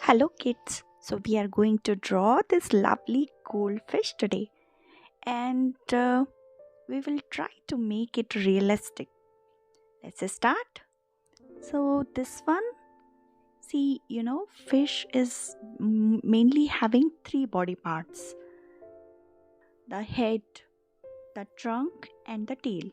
Hello kids, so we are going to draw this lovely goldfish today and we will try to make it realistic. Let's start. So this one, see, fish is mainly having three body parts: the head, the trunk and the tail.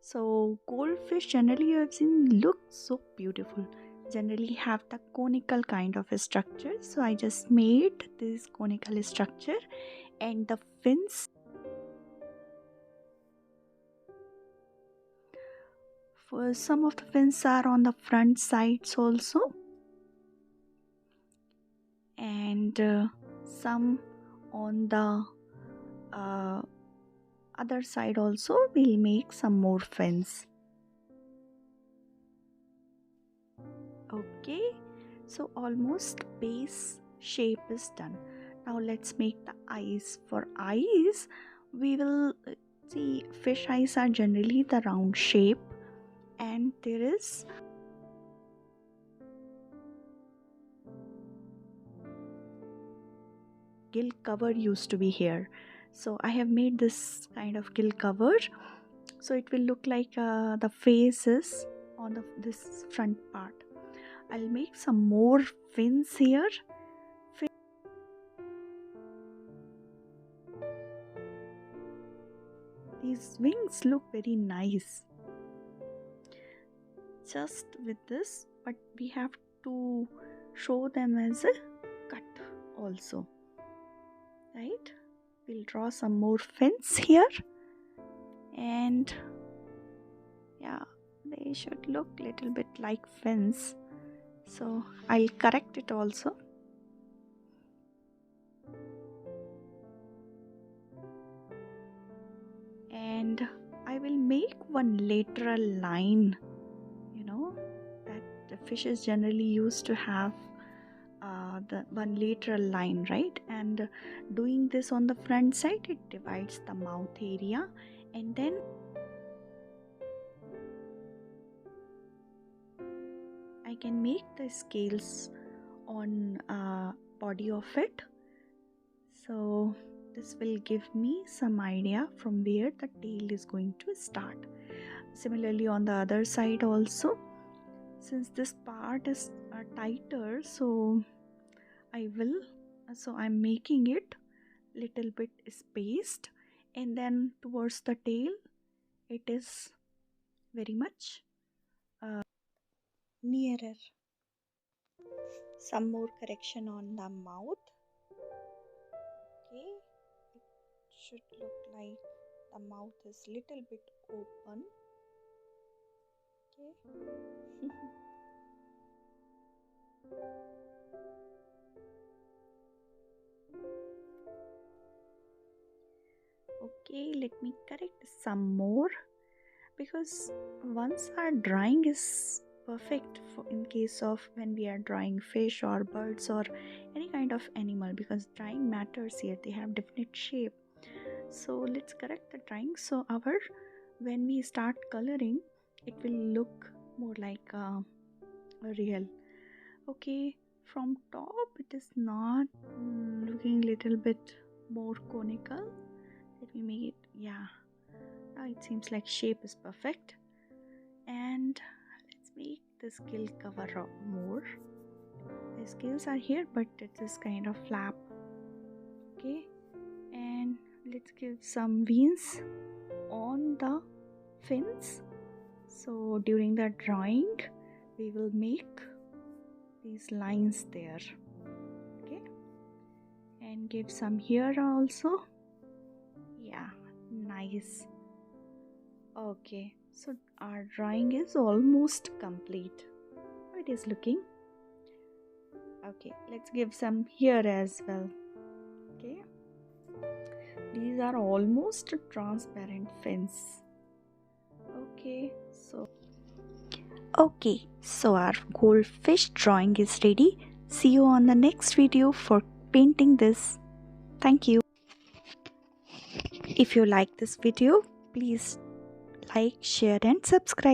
So goldfish generally you have seen look so beautiful. Generally have the conical kind of a structure. So I just made this conical structure and the fins. For some of the fins are on the front sides also, and some on the uh, other side also. We'll make some more fins. Okay, so almost base shape is done. Now let's make the eyes. For eyes we will see fish eyes are generally the round shape, and there is gill cover used to be here. So I have made this kind of gill cover, so it will look like the face is on this front part. I'll make some more fins here. These wings look very nice just with this, but we have to show them as a cut also, right? We'll draw some more fins here, and yeah, they should look little bit like fins, so I'll correct it also. And I will make one lateral line, that the fishes generally used to have the one lateral line, right? And doing this on the front side, it divides the mouth area, and then I can make the scales on body of it. So this will give me some idea from where the tail is going to start. Similarly on the other side also, since this part is tighter, so I'm making it little bit spaced, and then towards the tail it is very much nearer. Some more correction on the mouth. Okay, it should look like the mouth is little bit open. Okay. Okay, let me correct some more, because once our drawing is perfect for in case of when we are drawing fish or birds or any kind of animal, because drawing matters here, they have definite shape. So let's correct the drawing, so our when we start coloring it will look more like a real. Okay, from top it is not looking little bit more conical. Let me make it, yeah, now it seems like shape is perfect. And let's make the scale cover up more. The scales are here, but it is kind of flap. Okay, and let's give some veins on the fins. So during the drawing we will make these lines there. Okay, and give some here also. Yeah, nice. Okay, so our drawing is almost complete. How it is looking. Okay, let's give some here as well. Okay, these are almost transparent fins. Okay, so our goldfish drawing is ready. See you on the next video for painting this. Thank you. If you like this video, please like, share and subscribe.